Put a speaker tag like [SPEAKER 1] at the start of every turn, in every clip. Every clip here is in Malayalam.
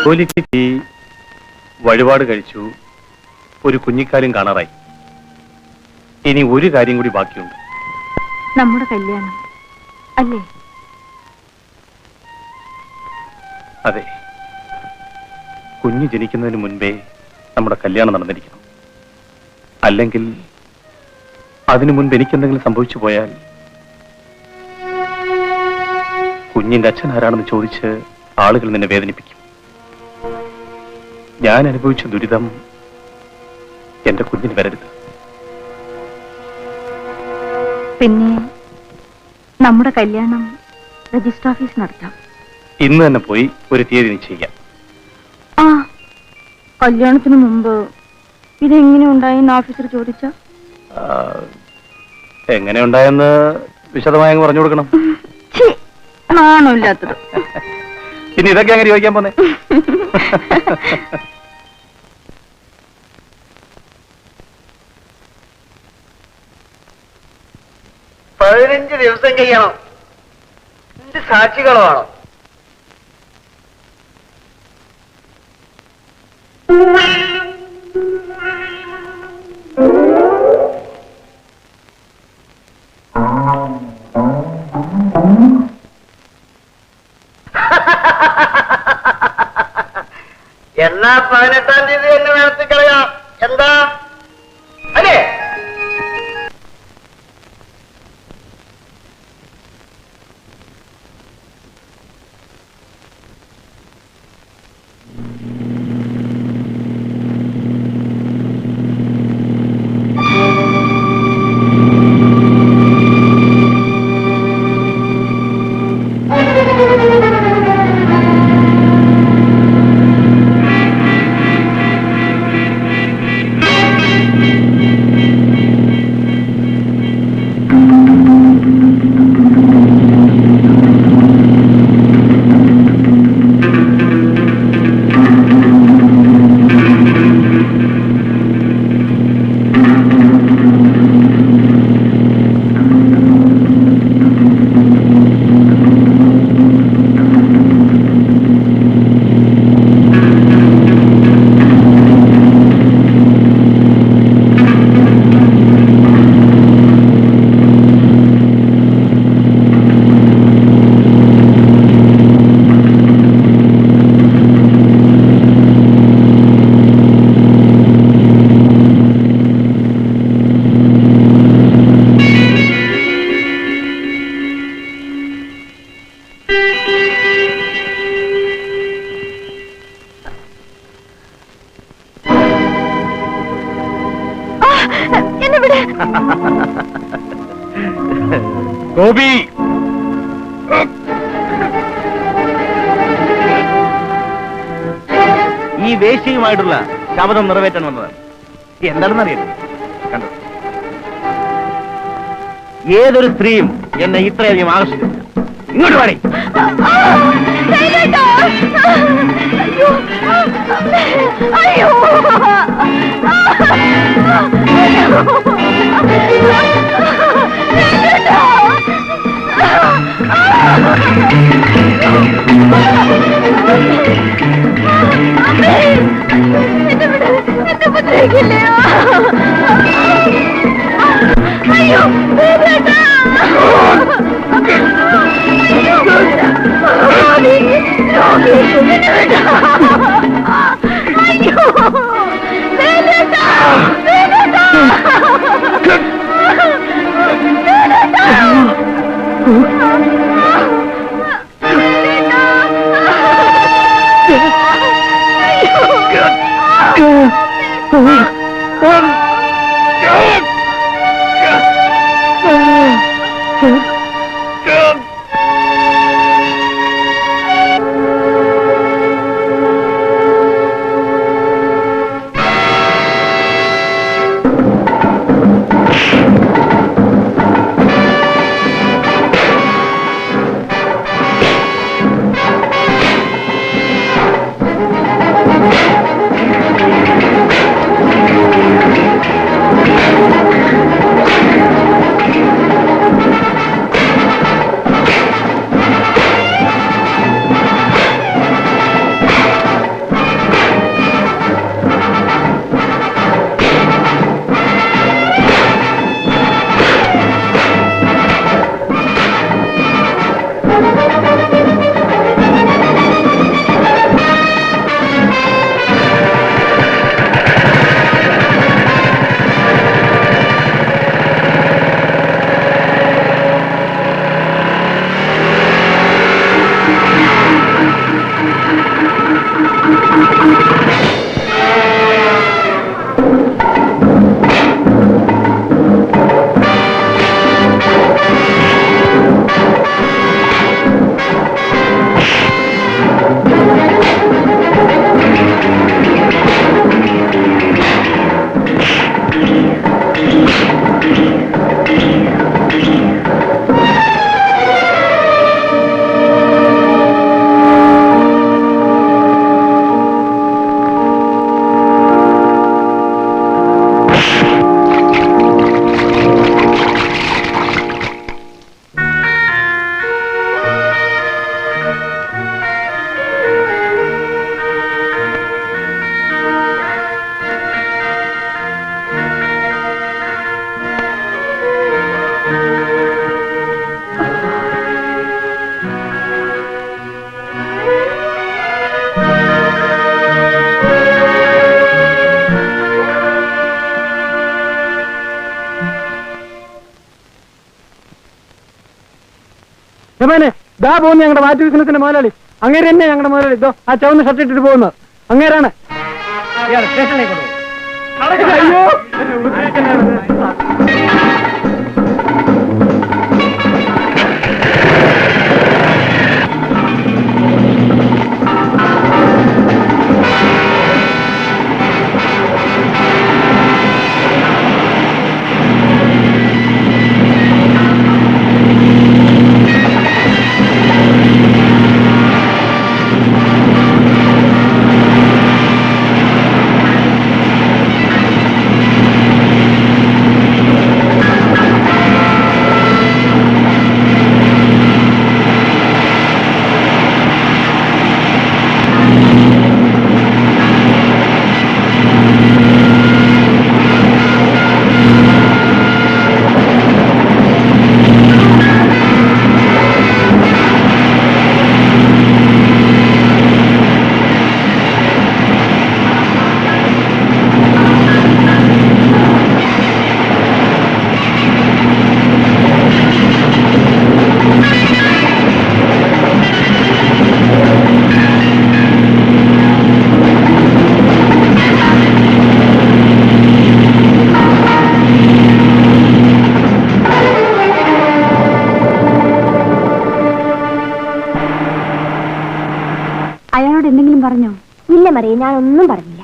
[SPEAKER 1] ജോലിക്ക് വഴിപാട് കഴിച്ചു, ഒരു കുഞ്ഞിക്കാലും കാണാറായി. ഇനി ഒരു കാര്യം കൂടി ബാക്കിയുണ്ട്,
[SPEAKER 2] നമ്മുടെ കല്യാണം അല്ലേ?
[SPEAKER 1] അതെ, കുഞ്ഞ് ജനിക്കുന്നതിന് മുൻപേ നമ്മുടെ കല്യാണം നടന്നിരിക്കണം. അല്ലെങ്കിൽ അതിനു മുൻപ് എനിക്കെന്തെങ്കിലും സംഭവിച്ചു പോയാൽ കുഞ്ഞിന്റെ അച്ഛൻ ആരാണെന്ന് ചോദിച്ച് ആളുകൾ നിന്നെ വേദനിപ്പിക്കും. ഞാൻ അനുഭവിച്ച ദുരിതം എന്റെ കുഞ്ഞിന് വരരുത്.
[SPEAKER 2] പിന്നെ നമ്മുടെ കല്യാണം രജിസ്റ്റർ ഓഫീസ് നടത്താം.
[SPEAKER 1] ഇന്ന് തന്നെ പോയി ഒരു തീയതി നിശ്ചയിക്കാം.
[SPEAKER 2] ആ, കല്യാണത്തിന് മുമ്പ് ഇതെങ്ങനെ ഉണ്ടായെന്ന് ഓഫീസർ ചോദിച്ച
[SPEAKER 1] എങ്ങനെ ഉണ്ടായെന്ന് വിശദമായി പറഞ്ഞു കൊടുക്കണം.
[SPEAKER 2] ആണോ ഇല്ലാത്തത്?
[SPEAKER 1] പിന്നെ ഇതൊക്കെ അങ്ങനെ ചോദിക്കാൻ പോന്നെ?
[SPEAKER 3] 15 ദിവസം കഴിയണം. എന്ത് സാക്ഷികളാണോ? എന്നാ 18-ാം തീയതി എന്നെ നടത്തി കളയാം. എന്താ അല്ലേ?
[SPEAKER 1] ഗോപി,
[SPEAKER 4] ഈ വേശ്യയുമായിട്ടുള്ള ശപഥം നിറവേറ്റാൻ വന്നതാണ്. എന്താണെന്ന് അറിയട്ടെ. കണ്ടോ, ഏതൊരു സ്ത്രീയും എന്നെ ഇത്രയധികം ആകർഷിക്കുന്നു. ഇങ്ങോട്ട് പാടി.
[SPEAKER 5] യമനെ ദാ പോകുന്നു ഞങ്ങളുടെ മാറ്റി വിൽക്കുന്നതിന്റെ മുതലാളി. അങ്ങേര് തന്നെ ഞങ്ങളുടെ മുതലാളി. ഇതോ ആ ചുവന്ന ഷർട്ട് ഇട്ടിട്ട് പോകുന്നത് അങ്ങേരാണ്. സ്റ്റേഷനിലേക്ക് കൊണ്ടുപോകും. അയ്യോ
[SPEAKER 2] അയാളോട് എന്തെങ്കിലും പറഞ്ഞോ?
[SPEAKER 6] ഇല്ല മറിയ, ഞാനൊന്നും പറഞ്ഞില്ല.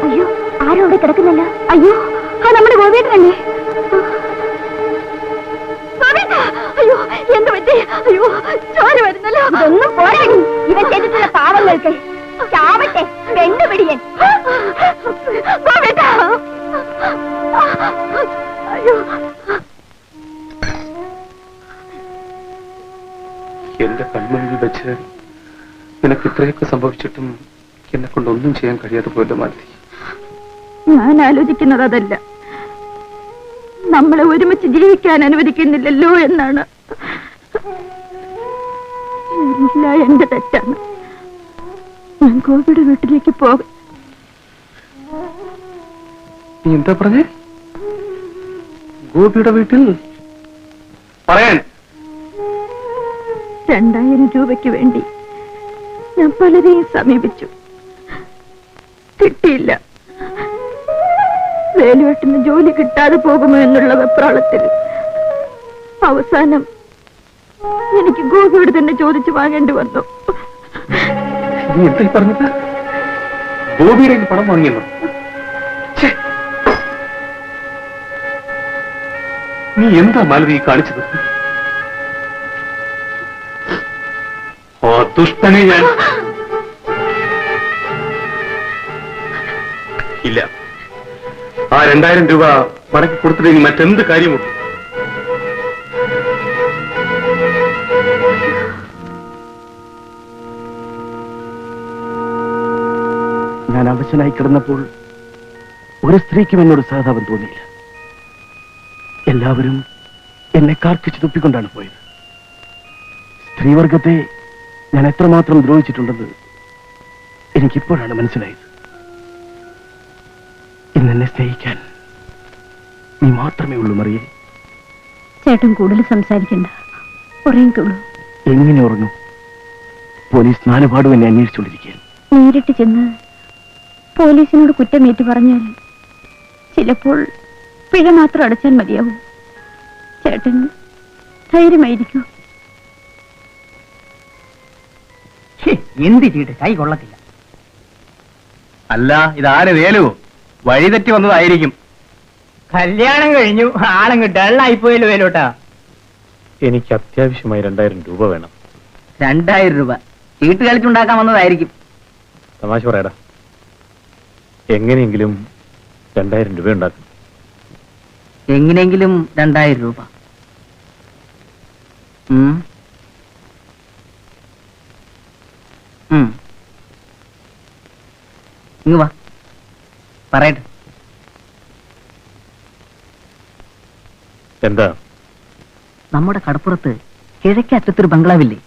[SPEAKER 6] അയ്യോ, ആരും അവിടെ കിടക്കുന്നല്ല.
[SPEAKER 2] അയ്യോ, ആ നമ്മുടെ ഗോപിയേട്ടനല്ലേ? അയ്യോ, എന്ത് പറ്റി? അയ്യോ, ചോര വരുന്നല്ലോ.
[SPEAKER 6] ഇതൊന്നും പോരാടി, ഇവൻ ചെയ്തിട്ടുള്ള പാവങ്ങൾക്ക്. ചാവട്ടെ പെണ്ണുപിടിയൻ.
[SPEAKER 2] ഗോപിയേട്ടാ, അയ്യോ.
[SPEAKER 1] എന്റെ കൺമുന്നിൽ വെച്ച് നിനക്ക് ഇത്രയൊക്കെ സംഭവിച്ചിട്ടും എന്നെ കൊണ്ടൊന്നും ചെയ്യാൻ കഴിയാതെ പോയല്ലോ മാലതി.
[SPEAKER 2] ഞാൻ ആലോചിക്കുന്നത് അതല്ല, നമ്മളെ ഒരുമിച്ച് ജീവിക്കാൻ അനുവദിക്കുന്നില്ലല്ലോ എന്നാണ്. എല്ലാം എന്റെ തെറ്റാണ്. ഞാൻ ഗോപിയുടെ വീട്ടിലേക്ക് പോകും.
[SPEAKER 1] നീ എന്താ പറഞ്ഞേ? ഗോപിയുടെ വീട്ടിൽ പറയാൻ
[SPEAKER 2] 2000 രൂപയ്ക്ക് വേണ്ടി ഞാൻ പലരെയും സമീപിച്ചു, കിട്ടിയില്ല. വേലുവേട്ടിന് ജോലി കിട്ടാതെ പോകുമോ എന്നുള്ള വെപ്രാളത്തിൽ അവസാനം എനിക്ക് ഗോപിയോട് തന്നെ ചോദിച്ചു വാങ്ങേണ്ടി വന്നു.
[SPEAKER 1] നീ എന്തായി പറഞ്ഞത്? ഗോപിയുടെ പണം വാങ്ങിയെന്നോ? നീ എന്താ മാലതി കാണിച്ചത്? ഓ ദുഷ്ടനെ ഞാൻ ഇല്ല. ആ 2000 രൂപ മടക്കി കൊടുത്തില്ലെങ്കിൽ മറ്റെന്ത് കാര്യമുണ്ട്?
[SPEAKER 4] ഞാൻ അവശനായി കിടന്നപ്പോൾ ഒരു സ്ത്രീക്കും എന്നോട് സഹതാപം തോന്നിയില്ല. എല്ലാവരും എന്നെ കാർക്കിച്ചു തുപ്പിക്കൊണ്ടാണ് പോയത്. സ്ത്രീവർഗത്തെ ഞാൻ എത്രമാത്രം ദ്രോഹിച്ചിട്ടുണ്ടെന്ന് എനിക്കിപ്പോഴാണ് മനസ്സിലായത്. ഇന്നെന്നെ സ്നേഹിക്കാൻ നീ മാത്രമേ ഉള്ളൂ മറിയേ.
[SPEAKER 2] ചേട്ടൻ കൂടുതൽ സംസാരിക്കണ്ട, ഉറങ്ങിക്കോളൂ.
[SPEAKER 4] എങ്ങനെ ഉറങ്ങും? പോലീസ് നാലുപാടും എന്നെ അന്വേഷിച്ചുകൊണ്ടിരിക്കുകയാണ്.
[SPEAKER 2] നേരിട്ട് ചെന്ന് പോലീസിനോട് കുറ്റമേറ്റു പറഞ്ഞാൽ ചിലപ്പോൾ പിഴ മാത്രം അടച്ചാൽ മതിയാവും. ചേട്ടൻ ധൈര്യമായിരിക്കൂ.
[SPEAKER 5] എന്ത് ചെയ്തിട്ട് കൈ കൊള്ളത്തില്ല.
[SPEAKER 4] അല്ല, ഇതാര് വേലു? വഴിതെറ്റി വന്നതായിരിക്കും.
[SPEAKER 5] കല്യാണം കഴിഞ്ഞു, ആളങ്ങ് ഡള്ളായിപ്പോയല്ലോ വേലോട്ടാ.
[SPEAKER 1] എനിക്ക് അത്യാവശ്യമായി 2000 രൂപ വേണം.
[SPEAKER 5] 2000 രൂപ ചീട്ട് കളിച്ചുണ്ടാക്കാൻ വന്നതായിരിക്കും.
[SPEAKER 1] തമാശ പറയടാ. എങ്ങനെയെങ്കിലും 2000 രൂപ ഉണ്ടാക്കും.
[SPEAKER 5] എങ്ങനെയെങ്കിലും 2000 രൂപ. ഇങ്ങ് വാ, പറയട്ടെ.
[SPEAKER 1] എന്താ?
[SPEAKER 5] നമ്മുടെ കടപ്പുറത്ത് കിഴക്കേ അറ്റത്തൊരു ബംഗ്ലാവില്ലേ?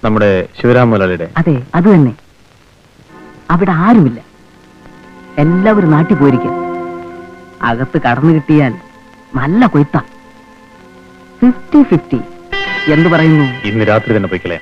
[SPEAKER 1] നമ്മുടെ ശിവരാം മുതലാളിയുടെ?
[SPEAKER 5] അതെ, അത് തന്നെ. അവിടെ ആരുമില്ല, എല്ലാവരും നാട്ടിൽ പോയിരിക്കാം.
[SPEAKER 7] അകത്ത് കടന്നു കിട്ടിയാൽ നല്ല കൊയ്ത്ത. 50-50 എന്തു പറയുന്നു?
[SPEAKER 1] ഇന്ന് രാത്രി തന്നെ പോയിക്കളെ.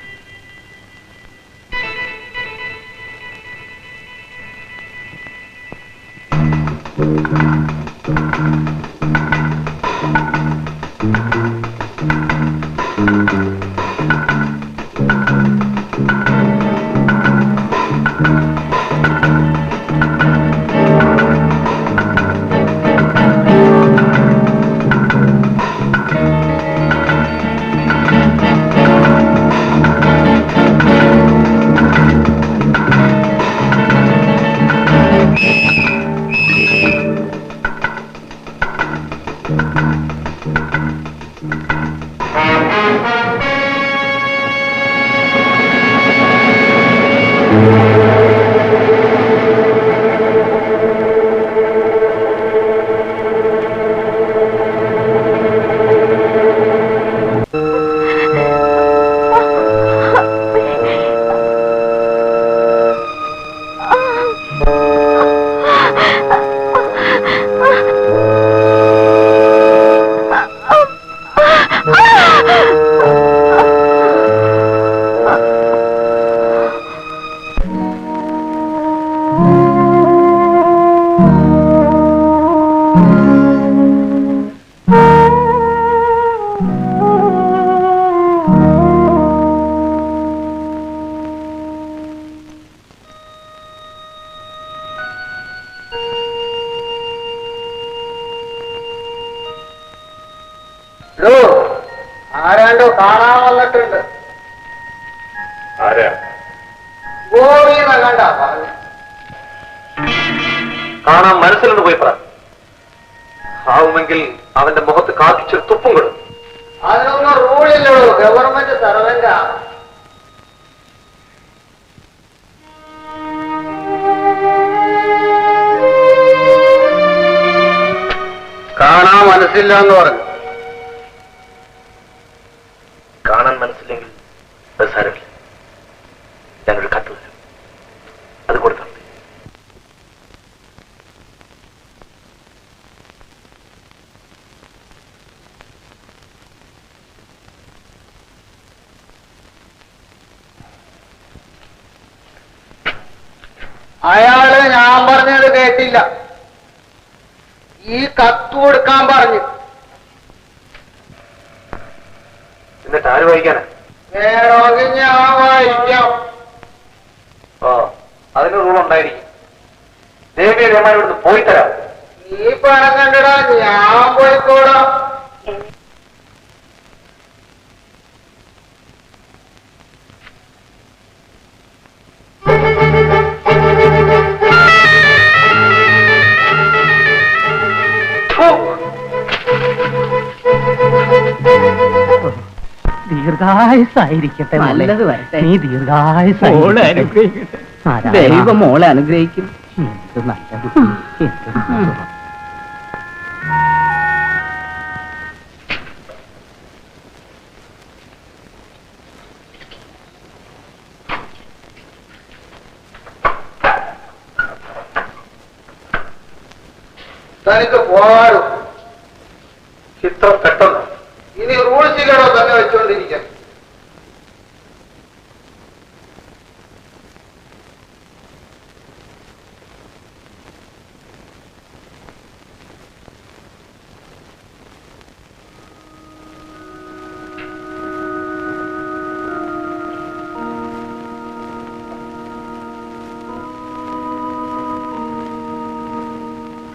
[SPEAKER 3] ആരാണ്ടോ കാണാൻ വന്നിട്ടുണ്ട്.
[SPEAKER 1] ആരാ?
[SPEAKER 3] ഗോവിന്ന കണ്ടാ പറഞ്ഞു.
[SPEAKER 1] കാണാൻ മനസ്സിലൊന്ന് പോയി പറ. ആവുമെങ്കിൽ അവന്റെ മുഖത്ത് കാത്തിച്ചൊരു തുപ്പും കൊടുക്കും.
[SPEAKER 3] അതിനൊന്നും റൂളില്ലല്ലോ, ഗവൺമെന്റ് സർവന്റാ. കാണാൻ മനസ്സില്ല എന്ന് പറഞ്ഞു.
[SPEAKER 1] കാണാൻ മനസ്സില്ലെങ്കിൽ അത് സാരമില്ല. ഞാനൊരു കത്ത് തരാം, അത് കൊടുത്താൽ മതി.
[SPEAKER 3] അയാള് ഞാൻ പറഞ്ഞത് കേട്ടില്ല. ഈ കത്ത് കൊടുക്കാൻ പറഞ്ഞു.
[SPEAKER 1] എന്നിട്ട് ആര് വായിക്കാനാ?
[SPEAKER 3] വേണമെങ്കിൽ ഞാൻ വായിക്കാം.
[SPEAKER 1] ഓ, അതിന് റൂൾ ഉണ്ടായിരിക്കും. ദേവിയെ രമാൻ ഇവിടുന്ന് പോയി തരാം.
[SPEAKER 3] നീ പണം കണ്ടിടാ, ഞാൻ പോയിക്കോടാം.
[SPEAKER 7] ദീർഘായുസായിരിക്കട്ടെ. നല്ലത് വരട്ടെ. നീ ദീർഘായുസായിരിക്കട്ടെ. ദൈവം മോളെ അനുഗ്രഹിക്കും. എന്ത് നല്ല ബുദ്ധി, എന്ത് നല്ല.
[SPEAKER 3] തനിക്ക് പോകാറും
[SPEAKER 1] ഇത്ര പെട്ടെന്ന്
[SPEAKER 3] ഇനി റൂൾസിലോ തന്നെ വെച്ചുകൊണ്ടിരിക്കാം.